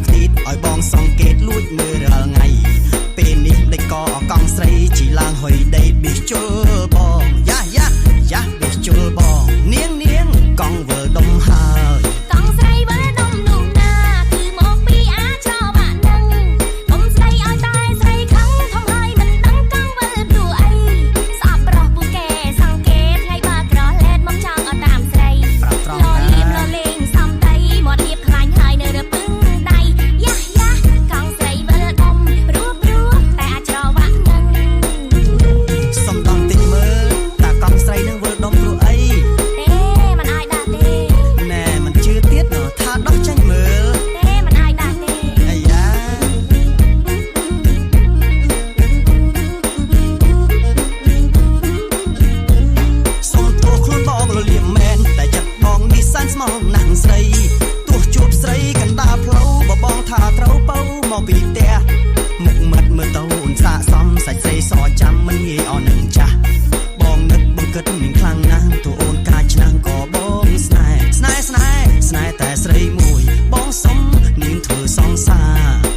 ខ្ទីតឲ្យបងសង្កេតលួចមើលរាល់ថ្ងៃពេលនេះដេកក៏កង់ស្រីជីឡើងហុយដេកប៊ីជុលបងយ៉ាប៊ីជុលបងនាងកង់វើដុំហើយកង់ស្រីវើដុំនោះណាគឺមកពីអាចរវ៉ាក់នឹងកុំស្ដីឲ្យតែស្រីខឹងធំហើយមិនដឹងកង់វើព្រោះអីស្អប់ប្រុសពូកែសង្កេតថ្ងៃបើក្រឡេតមកចង់ឲ្យតាមស្រីលលេងសំដីមាត់រៀបខ្លាញ់ហើយនៅរពឹងដៃយ៉ាកង់ស្រីវើដុំព្រោះតែអាចរវ៉ាក់នឹងសំដងតិចមើលតាកង់ស្រីនឹងវើដុំព្រោះអីទេមិនអាចដាក់ទេណែមិនជឿទៀតថាដោះចាញ់មើលទេមិនអាចដាក់ទេអាយ៉ាសុំទោះខ្លួនបងលលៀមមែនតែចិត្តបងនេះសានស្មោះណាស់ស្រីទោះជួបស្រីកណ្ដាលផ្លូវបបងថាត្រូវបោមកពីផ្ទះមុខមាត់មើលទៅអូនសាកសមសាច់ស្រីសចាំមិនងាយអស់នឹងចាស់បងនឹកបង្កើតនឹងខ្លាំងណាស់ទោះអូនកាចឆ្នាំងក៏បងស្នេហ៍តែស្រីមួយបងសុំនាងធ្វើសង្សារ